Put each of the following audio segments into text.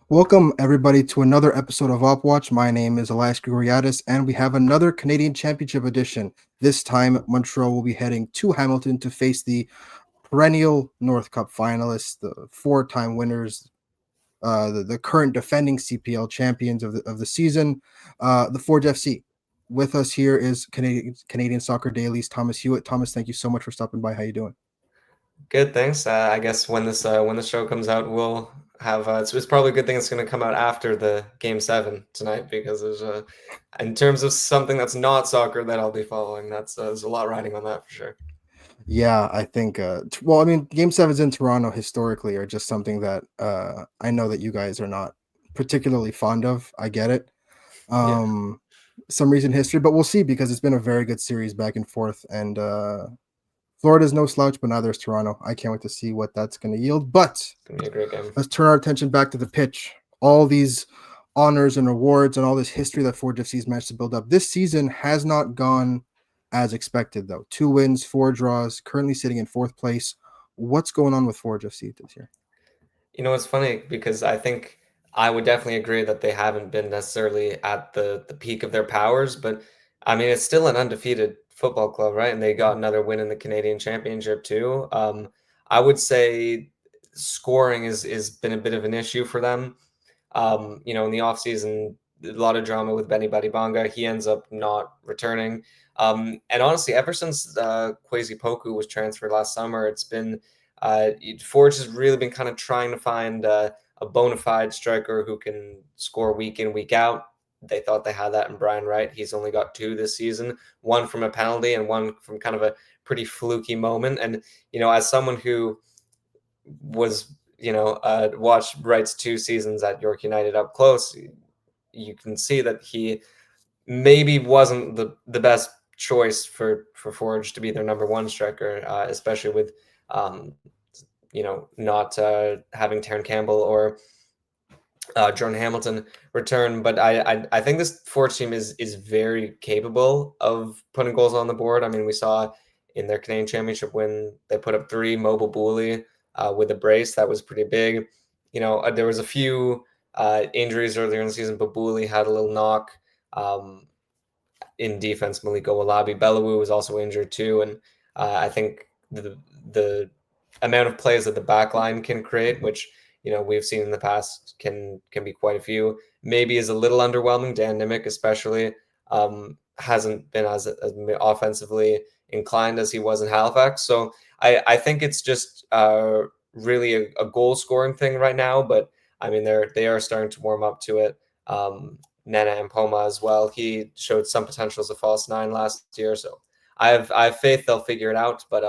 Welcome, everybody, to another episode of Op Watch. My name is Elias Grigoriadis, and we have another Canadian Championship edition. This time, Montreal will be heading to Hamilton to face the perennial North Cup finalists, the four-time winners, the current defending CPL champions of the season, the Forge FC. With us here is Canadian Soccer Daily's Thomas Hewitt. Thomas, thank you so much for stopping by. How you doing? Good, thanks. I guess when the show comes out, we'll have it's probably a good thing it's going to come out after the game seven tonight because there's in terms of something that's not soccer that I'll be following. There's a lot riding on that for sure. Yeah, I think. Well, I mean, Game Sevens in Toronto historically are just something that I know that you guys are not particularly fond of. I get it. Yeah, Um, some recent history, but we'll see because it's been a very good series back and forth, and Florida's no slouch, but neither is Toronto. I can't wait to see what that's going to yield. But it's gonna be a great game. let's turn our attention back to the pitch. All these honors and awards and all this history that Forge FC's managed to build up. This season has not gone as expected, though. 2 wins, 4 draws, currently sitting in fourth place. What's going on with Forge FC this year? You know, it's funny because I think I would definitely agree that they haven't been necessarily at the peak of their powers, but I mean, it's still an undefeated football club, right? And they got another win in the Canadian Championship too. I would say scoring is been a bit of an issue for them. In the offseason, a lot of drama with Benny Badibanga. He ends up not returning. And honestly, ever since Kwesi Poku was transferred last summer, it's been Forge has really been kind of trying to find a bona fide striker who can score week in, week out. They thought they had that in Brian Wright. He's only got two this season, one from a penalty and one from kind of a pretty fluky moment. And, as someone who was, watched Wright's 2 seasons at York United up close, you can see that he maybe wasn't the best choice for Forge to be their number one striker, especially with um, not having Terran Campbell or Jordan Hamilton return. But I think this Forge team is very capable of putting goals on the board. I mean, we saw in their Canadian Championship when they put up three Mobile Bully with a brace. That was pretty big. There was a few injuries earlier in the season, but Bully had a little knock. In defense, Maliko Walabi. Belawu was also injured too, and I think the amount of plays that the back line can create, which we've seen in the past, can be quite a few. Maybe is a little underwhelming. Dan Nimick, especially, hasn't been as offensively inclined as he was in Halifax. So I think it's just really a goal scoring thing right now. But I mean, they are starting to warm up to it. Nana and Poma as well. He showed some potential as a false nine last year, so I have faith they'll figure it out. But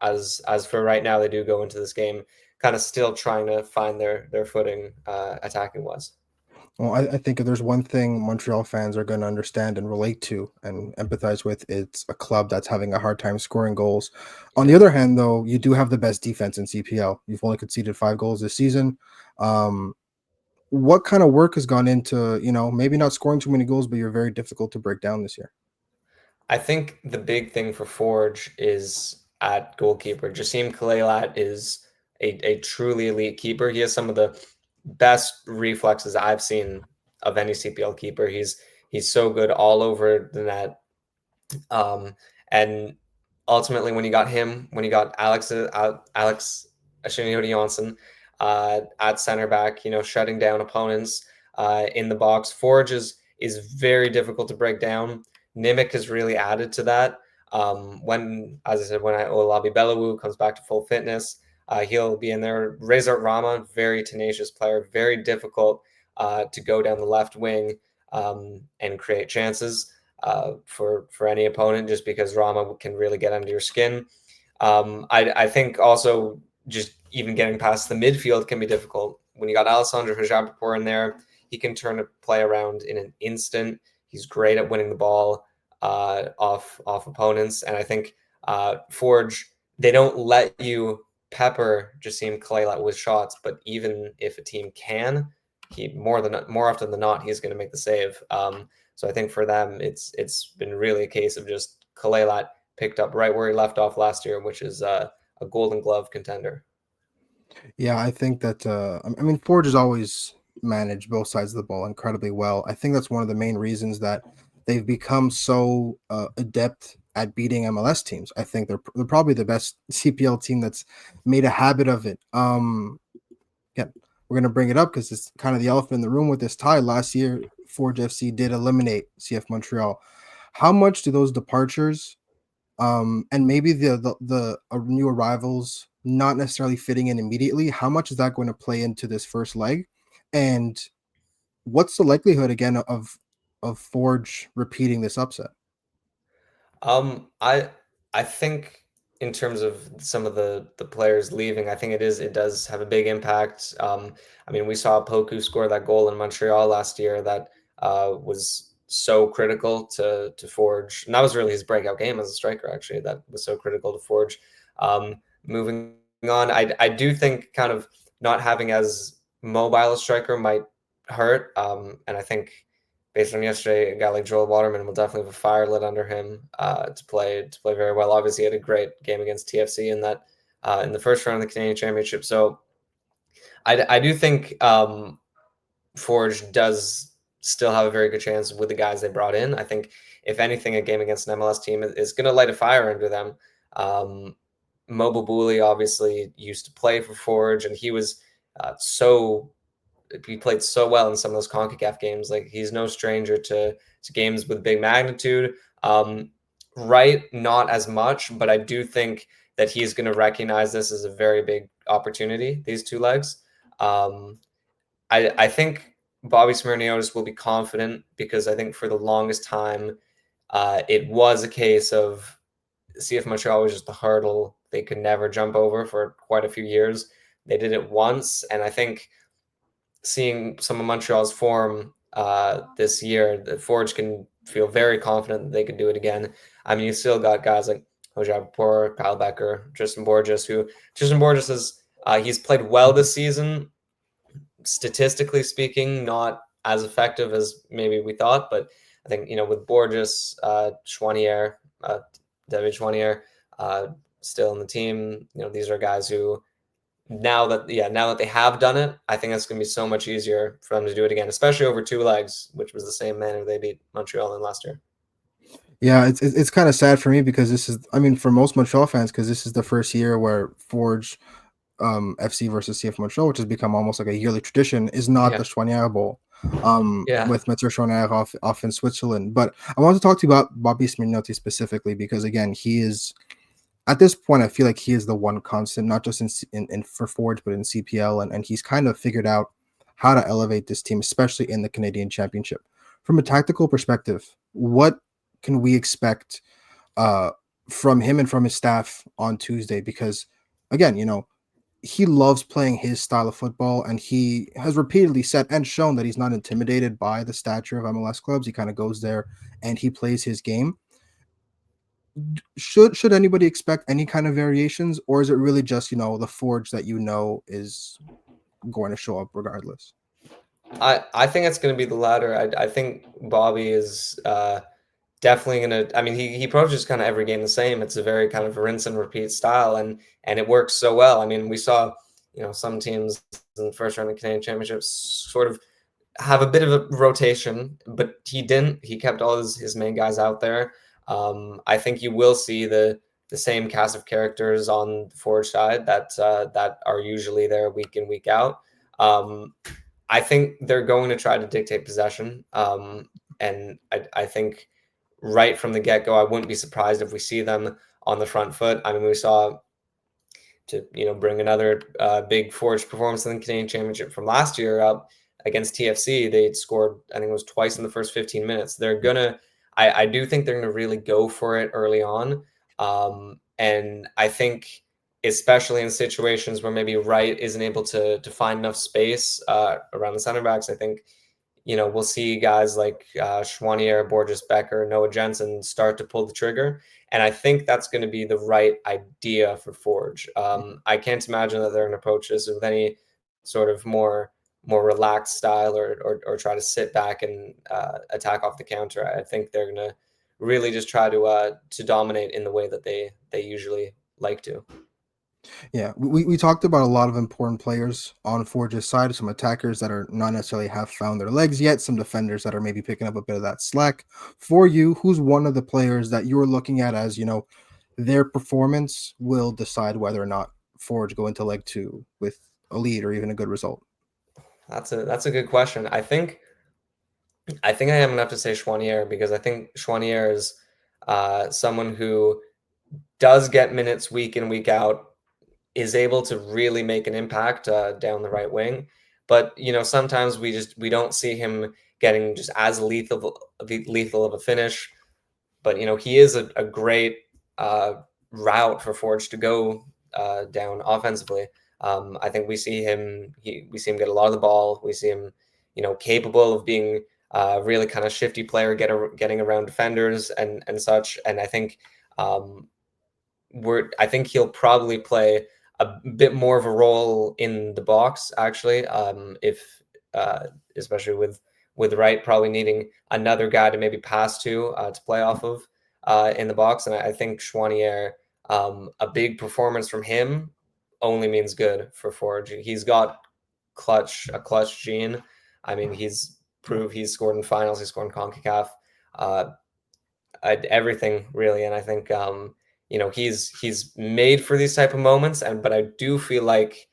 as for right now, they do go into this game kind of still trying to find their footing attacking wise. Well, I think if there's one thing Montreal fans are going to understand and relate to and empathize with, it's a club that's having a hard time scoring goals. On the Yeah. other hand, though, you do have the best defense in CPL. You've only conceded 5 goals this season. Um, what kind of work has gone into, maybe not scoring too many goals, but you're very difficult to break down this year? I think the big thing for Forge is at goalkeeper. Jassim Kaleilat is a truly elite keeper. He has some of the best reflexes I've seen of any CPL keeper. He's so good all over the net. And ultimately, when you got Alex Ashinioti Johnson at center back, shutting down opponents in the box. Forge is very difficult to break down. Nimic has really added to that. As I said, when Olabi Belawu comes back to full fitness, he'll be in there. Rezart Rama, very tenacious player, very difficult to go down the left wing and create chances for any opponent, just because Rama can really get under your skin. I think also just even getting past the midfield can be difficult. When you got Alessandro Hajabapur in there, he can turn a play around in an instant. He's great at winning the ball off opponents, and I think Forge, they don't let you pepper Jassim Kalela with shots, but even if a team can, he more often than not he's going to make the save. So I think for them it's been really a case of just Kalela picked up right where he left off last year, which is a Golden Glove contender. Yeah, I think that I mean Forge is always manage both sides of the ball incredibly well. I think that's one of the main reasons that they've become so adept at beating MLS teams. I think they're probably the best CPL team that's made a habit of it. Yeah, we're gonna bring it up because it's kind of the elephant in the room with this tie. Last year, Forge FC did eliminate CF Montreal. How much do those departures, and maybe the new arrivals not necessarily fitting in immediately, how much is that going to play into this first leg? And what's the likelihood again of Forge repeating this upset? Um, I I think in terms of some of the players leaving, I think it does have a big impact. I mean, we saw Poku score that goal in Montreal last year that was so critical to Forge, and that was really his breakout game as a striker. Actually, that was so critical to Forge. Moving on, I do think kind of not having as mobile a striker might hurt, and I think based on yesterday, a guy like Joel Waterman will definitely have a fire lit under him to play very well. Obviously, he had a great game against TFC in the first round of the Canadian Championship. So I do think Forge does still have a very good chance with the guys they brought in. I think if anything, a game against an MLS team is going to light a fire under them. Um, Mobile Bully obviously used to play for Forge, and so he played so well in some of those CONCACAF games. Like he's no stranger to games with big magnitude. Right, not as much, but I do think that he's going to recognize this as a very big opportunity. These two legs. Um, I think Bobby Smirniotis will be confident because I think for the longest time, it was a case of CF Montreal was just the hurdle they could never jump over for quite a few years. They did it once, and I think seeing some of Montreal's form this year, the Forge can feel very confident that they can do it again. I mean, you still got guys like Ojapor, Kyle Becker, Tristan Borges, who Tristan Borges is he's played well this season, statistically speaking, not as effective as maybe we thought, but I think with Borges, Chouanier, David Chouanier, still in the team. These are guys who now that they have done it, I think that's going to be so much easier for them to do it again, especially over two legs, which was the same manner they beat Montreal in last year. Yeah, it's kind of sad for me because this is, I mean, for most Montreal fans, because this is the first year where Forge FC versus CF Montreal, which has become almost like a yearly tradition, is not Yeah, the Schwanier Bowl yeah. with Metro Schwanier off in Switzerland. But I want to talk to you about Bobby Smirnotti specifically because, again, he is, at this point, I feel like he is the one constant, not just in for Forge, but in CPL. And he's kind of figured out how to elevate this team, especially in the Canadian Championship. From a tactical perspective, what can we expect uh, from him and from his staff on Tuesday? Because, again, he loves playing his style of football, and he has repeatedly said and shown that he's not intimidated by the stature of MLS clubs. He kind of goes there and he plays his game. Should anybody expect any kind of variations, or is it really just the Forge that is going to show up regardless? I think it's going to be the latter. I think Bobby is definitely going to. I mean, he approaches kind of every game the same. It's a very kind of rinse and repeat style, and it works so well. I mean, we saw some teams in the first round of Canadian Championships sort of have a bit of a rotation, but he didn't. He kept all his main guys out there. I think you will see the same cast of characters on the Forge side that are usually there week in week out. I think they're going to try to dictate possession, and I think right from the get go, I wouldn't be surprised if we see them on the front foot. I mean, we saw to bring another big Forge performance in the Canadian Championship from last year up against TFC. They scored, I think it was twice in the first 15 minutes. I do think they're gonna really go for it early on, and I think especially in situations where maybe Wright isn't able to find enough space around the center backs. I think we'll see guys like Schwanier, Borges, Becker, Noah Jensen start to pull the trigger. And I think that's going to be the right idea for Forge. I can't imagine that they're going to approach this with any sort of more relaxed style or try to sit back and attack off the counter. I think they're going to really just try to dominate in the way that they usually like to. Yeah, we talked about a lot of important players on Forge's side, some attackers that are not necessarily have found their legs yet, some defenders that are maybe picking up a bit of that slack. For you, who's one of the players that you are looking at as, their performance will decide whether or not Forge go into leg two with a lead or even a good result? That's a good question. I think I am enough to say Chouanier because I think Chouanier is someone who does get minutes week in, week out, is able to really make an impact down the right wing. But sometimes we don't see him getting just as lethal of a finish. But he is a great uh, route for Forge to go down offensively. I think we see him get a lot of the ball. We see him, capable of being really kind of shifty player, getting around defenders and such. And I think um, I think he'll probably play a bit more of a role in the box actually, if uh, especially with Wright probably needing another guy to maybe pass to play off of in the box, and I think Chouanier, a big performance from him only means good for Forge. He's got a clutch gene. I mean, he's scored in finals, he's scored in Concacaf. Uh, everything really, and I think he's made for these type of moments, but I do feel like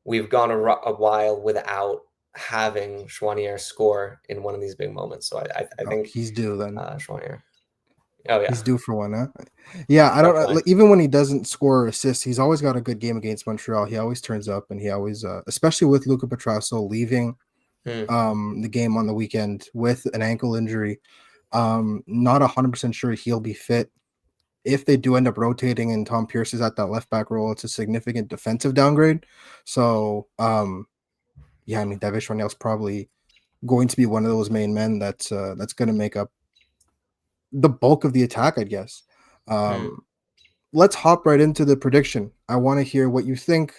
we've gone a while without having Chouanier score in one of these big moments. So I Oh, think he's due then. Chouanier. Oh yeah, He's due for one, huh? Yeah, I don't definitely. like, even when he doesn't score or assist, he's always got a good game against Montreal. He always turns up, and he always, especially with Luca Petrasso leaving Hmm. the game on the weekend with an ankle injury. Not 100% sure he'll be fit. If they do end up rotating and Tom Pierce is at that left back role, it's a significant defensive downgrade. So, yeah, I mean, David Chanel's probably going to be one of those main men that's going to make up the bulk of the attack, I guess. Hmm. Um, let's hop right into the prediction. I want to hear what you think.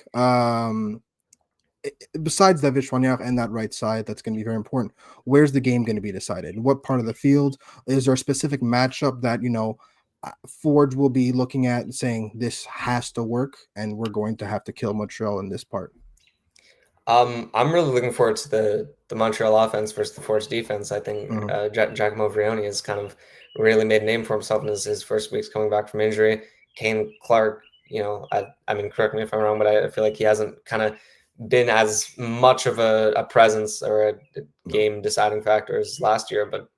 Besides that Vishwanath and that right side, that's going to be very important. Where's the game going to be decided? What part of the field? Is there a specific matchup that Forge will be looking at and saying this has to work, and we're going to have to kill Montreal in this part? I'm really looking forward to the Montreal offense versus the Force defense. I think Mhm. Giacomo Vrioni has kind of really made a name for himself in his first weeks coming back from injury. Kane Clark, I mean, correct me if I'm wrong, but I feel like he hasn't kind of been as much of a presence or a No. game deciding factor as last year, but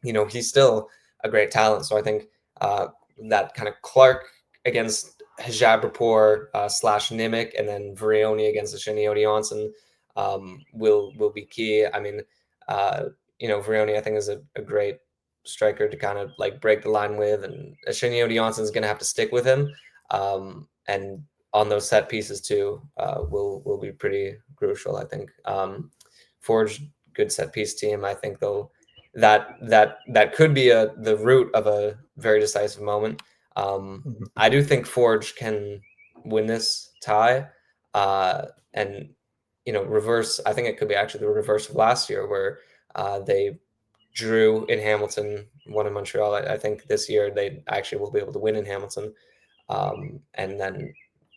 he's still a great talent. So I think uh, that kind of Clark against Hijab Rapport slash Nimic, and then Vrioni against the Shinny Johnson will be key. I mean, uh, Vrioni I think is a great striker to kind of like break the line with, and Shinny Johnson is going to have to stick with him. And on those set pieces too, will be pretty crucial. I think Forge good set piece team. I think they'll that could be the root of a very decisive moment. Mhm. I do think Forge can win this tie, and reverse. I think it could be actually the reverse of last year, where they drew in Hamilton, won in Montreal. I think this year they actually will be able to win in Hamilton, and then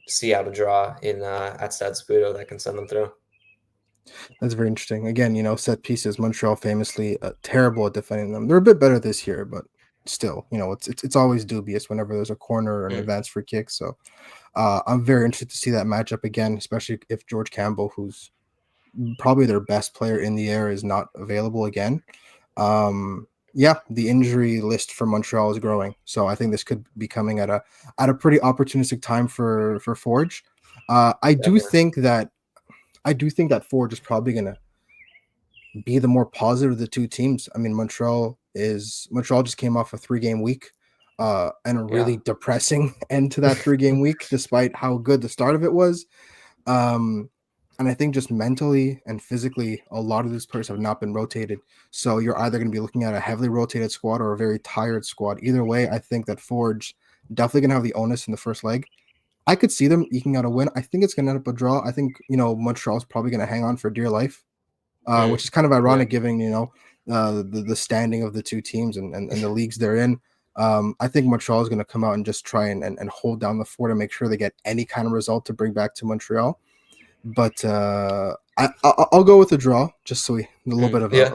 see out a draw in at Stade Saputo that can send them through. That's very interesting. Again, set pieces. Montreal famously terrible at defending them. They're a bit better this year, but still, it's always dubious whenever there's a corner or an Mm, advance free kick. So I'm very interested to see that matchup again, especially if George Campbell, who's probably their best player in the air, is not available again. Yeah, the injury list for Montreal is growing, so I think this could be coming at a pretty opportunistic time for Forge. I do definitely. think that Forge is probably going to be the more positive of the two teams. I mean, Montreal just came off a 3-game week, and a Yeah. really depressing end to that 3-game week, despite how good the start of it was. Um, and I think just mentally and physically, a lot of these players have not been rotated. So you're either going to be looking at a heavily rotated squad or a very tired squad. Either way, I think that Forge definitely going to have the onus in the first leg. I could see them eking out a win. I think it's going to end up a draw. I think Montreal's probably going to hang on for dear life, which Mm, is kind of yeah. ironic given the standing of the two teams and the leagues they're in. I think Montreal is going to come out and just try and hold down the fort and make sure they get any kind of result to bring back to Montreal. But I'll go with a draw, just so we a little bit of Yeah.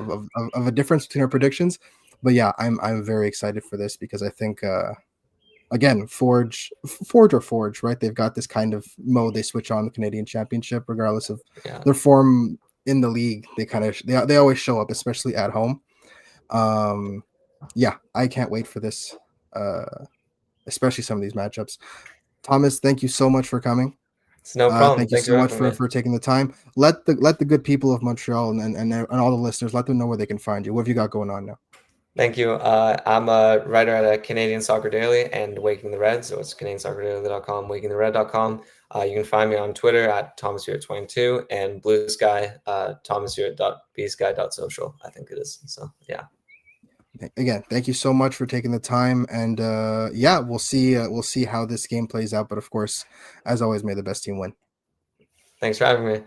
a difference between our predictions. But yeah, I'm very excited for this because I think again, Forge, right? They've got this kind of mode they switch on the Canadian Championship, regardless of Yeah. their form in the league. They always show up, especially at home. Yeah, I can't wait for this, especially some of these matchups. Thomas, thank you so much for coming. It's no problem. Thank you Thanks so for much having me. for taking the time. Let the good people of Montreal and all the listeners, let them know where they can find you. What have you got going on now? Thank you. I'm a writer at a Canadian Soccer Daily and Waking the Red. So it's CanadianSoccerDaily.com, WakingTheRed.com. You can find me on Twitter at ThomasHewitt22 and Blue Sky, ThomasHewitt.bsky.social, I think it is. So yeah. Again, thank you so much for taking the time, and yeah, we'll see how this game plays out. But of course, as always, may the best team win. Thanks for having me.